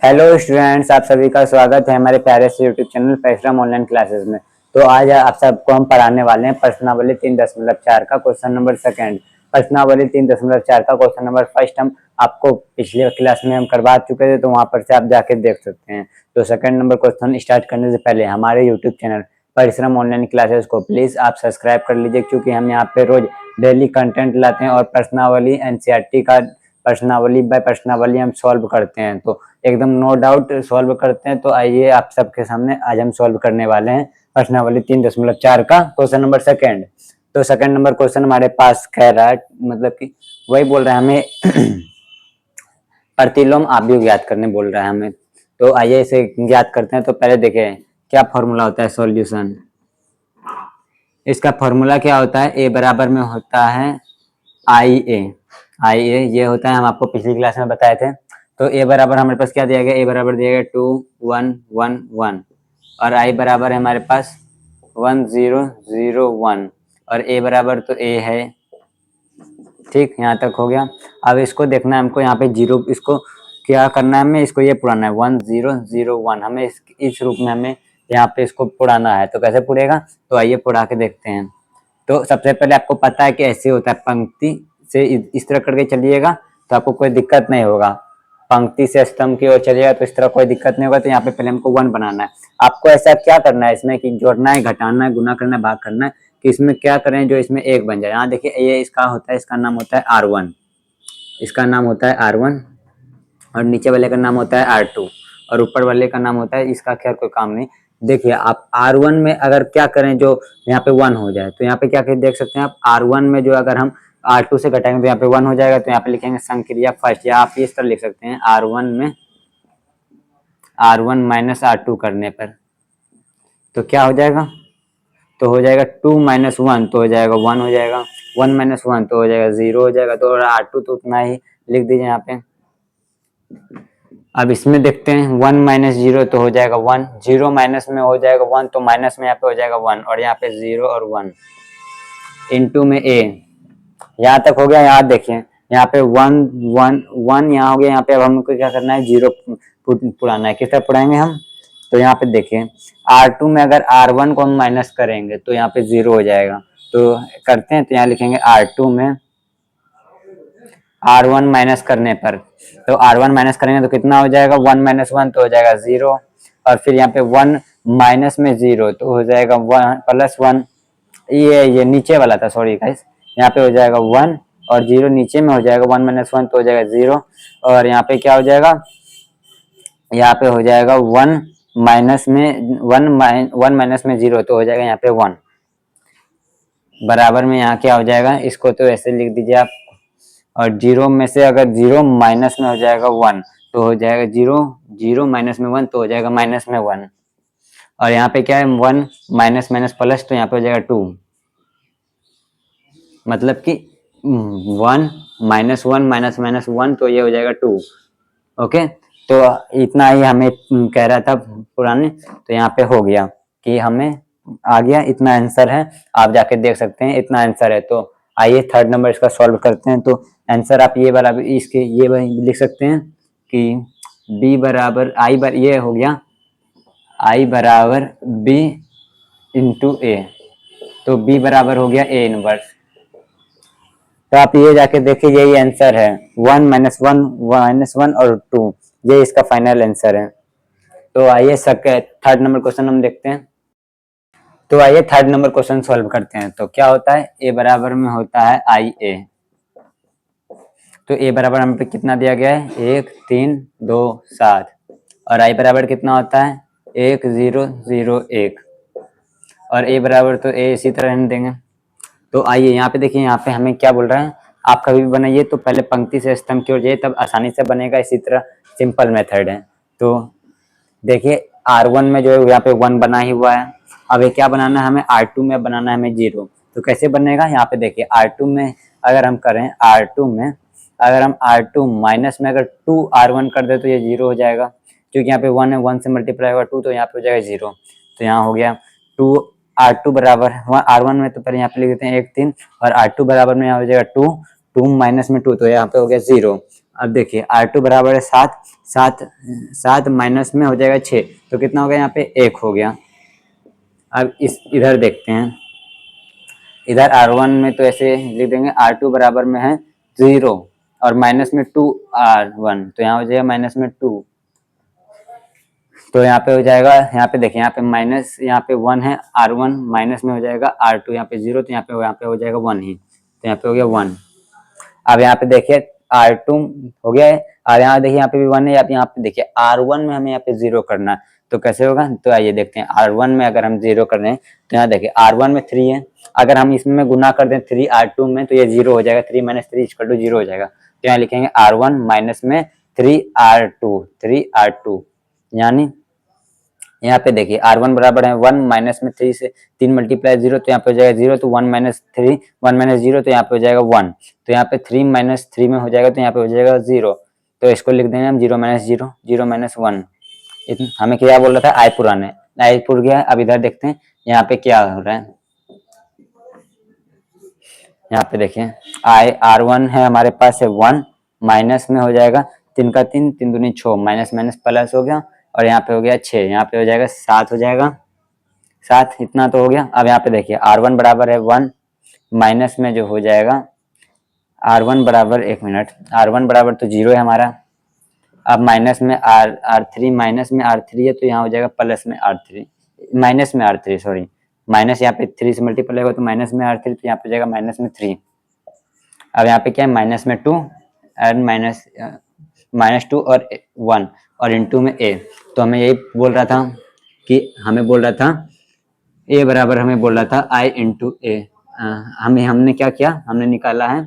Hello students, आप सभी का स्वागत है हमारे प्यारे से यूट्यूब चैनल पैसराम ऑनलाइन क्लासेस में। तो आज आप सबको हम पढ़ाने वाले हैं प्रश्नावली 3.4 का क्वेश्चन नंबर सेकंड। प्रश्नावली 3.4 का क्वेश्चन नंबर फर्स्ट हम आपको पिछले क्लास में हम करवा चुके थे, तो वहां पर से आप जाके देख सकते हैं। तो सेकंड नंबर क्वेश्चन स्टार्ट करने से पहले हमारे यूट्यूब चैनल परिश्रम ऑनलाइन क्लासेस को प्लीज आप सब्सक्राइब कर लीजिए, क्योंकि हम यहाँ पे रोज डेली कंटेंट लाते हैं और प्रश्नावली एनसीईआरटी का प्रश्नावली बाय प्रश्नावली हम सॉल्व करते हैं, तो एकदम नो डाउट सॉल्व करते हैं। तो आइए आप सबके सामने आज हम सॉल्व करने वाले हैं प्रश्नावली 3.4 का क्वेश्चन नंबर सेकंड। तो सेकंड नंबर क्वेश्चन हमारे पास कह रहा है, मतलब कि वही बोल रहा है हमें प्रतिलोम आव्यूह ज्ञात करने बोल रहा है हमें। तो आइए इसे ज्ञात करते हैं। तो पहले देखें क्या फॉर्मूला होता है सॉल्यूशन। इसका फॉर्मूला क्या होता है, ए बराबर में होता है आई ए ये होता है, हम आपको पिछली क्लास में बताए थे। तो ए बराबर हमारे पास क्या दिया गया, ए बराबर दिया गया 2 1 1 1 और आई बराबर है हमारे पास 1 0 0 1 और ए बराबर तो ए है। ठीक, यहाँ तक हो गया। अब इसको देखना है हमको, यहाँ पे जीरो, इसको क्या करना है हमें, इसको ये पुराना है 1 0 0 1, हमें इस रूप में हमें यहाँ पे इसको पुराना है। तो कैसे पुड़ेगा, तो आइए पुड़ा के देखते हैं। तो सबसे पहले आपको पता है कि ऐसे होता है, पंक्ति से इस तरह करके चलिएगा तो आपको कोई दिक्कत नहीं होगा। पंक्ति से स्तंभ की ओर चलिएगा तो इस तरह कोई दिक्कत नहीं होगा। तो यहाँ पे पहले हमको 1 बनाना है। आपको ऐसा क्या करना है इसमें कि जोड़ना है, घटाना है, गुना करना है, भाग करना है, कि इसमें क्या करें जो इसमें 1 बन जाए। यहाँ देखिए ये इसका होता है, इसका नाम होता है R1, इसका नाम होता है R1 और नीचे वाले का नाम होता है R2 और ऊपर वाले का नाम होता है, इसका खैर कोई काम नहीं। देखिए आप R1 में अगर क्या करें जो यहाँ पे 1 हो जाए, तो यहाँ पे क्या देख सकते हैं आप, R1 में जो अगर हम R2 से घटाएंगे तो यहाँ पे 1 हो जाएगा। तो यहाँ पे लिखेंगे संक्रिया फर्स्ट, या आप इस तरह लिख सकते हैं R1 में R1 माइनस R2 करने पर तो क्या हो जाएगा, तो हो जाएगा 2 माइनस 1 तो हो जाएगा 1 हो जाएगा, 1 माइनस 1 तो हो जाएगा 0 हो जाएगा। तो R2 तो उतना ही लिख दीजिए यहाँ पे। अब इसमें देखते हैं 1 माइनस 0 तो हो जाएगा 1, 0 माइनस में हो जाएगा 1 तो माइनस में यहाँ पे हो जाएगा 1 और यहाँ पे 0 और 1 इंटू में a। यहाँ तक हो गया। यहाँ देखिए यहाँ पे 1 1 1 यहाँ हो गया। यहाँ पे अब हमको क्या करना है, 0 पुराना है। किस तरह पुराएंगे हम, तो यहाँ पे देखिए R2 में अगर R1 को हम माइनस करेंगे तो यहाँ पे 0 हो जाएगा। तो करते हैं, तो यहाँ लिखेंगे R2 में R1 माइनस करने पर, तो R1 माइनस करेंगे तो कितना हो जाएगा, 1 माइनस 1 तो हो जाएगा 0 और फिर यहाँ पे 1 माइनस में 0 तो हो जाएगा 1 प्लस 1। ये नीचे वाला था, सॉरी गाइस। यहाँ पे हो जाएगा 1 और 0 नीचे में हो जाएगा, 1 माइनस 1 तो हो जाएगा 0 और यहाँ पे क्या हो जाएगा, यहाँ पे हो जाएगा 1 माइनस में 1 माइनस में 0 तो हो जाएगा यहाँ पे 1 बराबर में यहाँ क्या हो जाएगा, इसको तो ऐसे लिख दीजिए आप। और 0 में से अगर 0 माइनस में हो जाएगा 1 तो हो जाएगा 0 0 माइनस में 1 तो हो जाएगा माइनस में 1 और यहाँ पे क्या है 1 माइनस माइनस प्लस तो यहाँ पे हो जाएगा 2, मतलब कि 1 माइनस 1 माइनस माइनस 1 तो ये हो जाएगा 2। ओके, तो इतना ही हमें कह रहा था पुराने, तो यहाँ पे हो गया कि हमें आ गया, इतना आंसर है। आप जाके देख सकते हैं इतना आंसर है। तो आइए थर्ड नंबर इसका सॉल्व करते हैं। तो आंसर आप ये वाला इसके ये लिख सकते हैं कि b बराबर ये हो गया i बराबर b इंटू ए, तो b बराबर हो गया a इनवर्स। तो आप ये जाके देखिए यही आंसर है, 1 माइनस 1 माइनस 1 और 2, ये इसका फाइनल आंसर है। तो आइए थर्ड नंबर क्वेश्चन हम देखते हैं। तो आइए थर्ड नंबर क्वेश्चन सॉल्व करते हैं। तो क्या होता है, a बराबर में होता है आई ए। तो a बराबर हम पे कितना दिया गया है, 1 3 2 7 और i बराबर कितना होता है 1 0 0 1 और a बराबर तो a इसी तरह हम देंगे। तो आइए यहाँ पे देखिए, यहाँ पे हमें क्या बोल रहा है, आप कभी भी बनाइए तो पहले पंक्ति से स्तंभ की ओर जाइए, तब आसानी से बनेगा। इसी तरह सिंपल मेथड है। तो देखिए R1 में जो है यहाँ पे 1 बना ही हुआ है। अब ये क्या बनाना है हमें, R2 में बनाना है हमें 0। तो कैसे बनेगा, यहाँ पे देखिए R2 में अगर हम करें, R2 में अगर हम R2 माइनस में अगर 2 R1 कर दे तो ये 0 हो जाएगा, क्योंकि यहाँ पे 1 है, 1 से मल्टीप्लाई होगा 2 तो यहाँ पे हो जाएगा 0। तो यहाँ हो गया 2 R2 बराबर R1 में, तो पहले यहाँ पे लिख देते हैं 1 3 और R2 बराबर में यहाँ हो जाएगा 2 2 माइनस में 2 तो यहाँ पे हो गया 0। अब देखिए R2 बराबर है 7, 7 माइनस में हो जाएगा 6, तो कितना हो गया यहाँ पे 1 हो गया। अब इस इधर देखते हैं, इधर R1 में तो ऐसे लिख देंगे R2 बराबर में है 0 और माइनस में 2R1, तो यहाँ हो जाएगा माइनस में 2, तो यहाँ पे हो जाएगा, यहाँ पे देखिए यहाँ पे माइनस, यहाँ पे 1 है R1, माइनस में हो जाएगा R2, यहाँ पे 0, तो यहाँ पे हो जाएगा 1 ही, तो यहाँ पे हो गया 1। अब यहाँ पे देखिए R2 हो गया है, और यहाँ देखिए यहाँ पे भी 1 है, यहाँ पे देखिए R1 में हमें यहाँ पे 0 करना है, तो कैसे होगा, तो आइए देखते हैं। R1 में अगर हम 0 कर रहे हैं तो यहाँ देखिए R1 में 3 है, अगर हम इसमें गुना कर दें 3 R2 में तो ये 0 हो जाएगा, 3 माइनस 3 इक्वल टू 0 हो जाएगा, तो यहाँ लिखेंगे R1 माइनस में 3R2, यानी यहाँ पे देखिए R1 बराबर है 1 माइनस में 3 से 3 मल्टीप्लाई 0, तो यहाँ पे हो जाएगा 0, तो 1 माइनस 3, 1 माइनस 0, तो यहाँ पे हो जाएगा 1, तो यहाँ पे 3 माइनस 3 में हो जाएगा, तो यहाँ पे हो जाएगा 0, तो इसको लिख देंगे हम 0 माइनस 0, 0 माइनस 1। हमें क्या बोल रहा था, आई पुराने, आई पुर गया। अब इधर देखते हैं यहाँ पे क्या हो रहा है, यहाँ पे देखिए R1 है हमारे पास है 1, माइनस में हो जाएगा 3 का 3, 3 दूनी 6, माइनस माइनस प्लस हो गया, और यहाँ पे हो गया 6, यहाँ पे हो जाएगा 7 हो जाएगा, 7 इतना तो हो गया। अब यहाँ पे देखिए R1 बराबर है 1, माइनस में जो हो जाएगा R1 बराबर, एक मिनट, R1 बराबर तो 0 है हमारा, अब माइनस में R3, माइनस में R3 है, तो यहाँ हो जाएगा प्लस में R3, माइनस में R3 सॉरी, माइनस यहाँ पे 3 से मल्टीप्लाई होगा तो माइनस में R3, तो यहाँ पे हो जाएगा माइनस में 3। अब यहाँ पे क्या है, माइनस में 2 एंड माइनस 2 और 1 और इनटू में a, तो हमें यही बोल रहा था कि हमें बोल रहा था a बराबर, हमें बोल रहा था I इंटू ए, हमने क्या किया, हमने निकाला है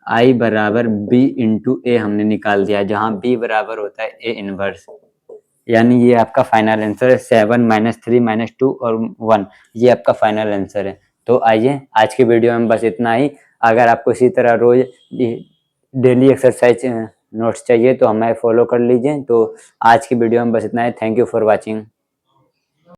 I बराबर b इंटू ए, हमने निकाल दिया, जहाँ b बराबर होता है a इनवर्स, यानी ये आपका फाइनल आंसर है 7 माइनस 3 माइनस 2 और 1, ये आपका फाइनल आंसर है। तो आइए आज के वीडियो में बस इतना ही। अगर आपको इसी तरह रोज डेली एक्सरसाइज नोट्स चाहिए तो हमें फॉलो कर लीजिए। तो आज की वीडियो में बस इतना ही। Thank you for watching.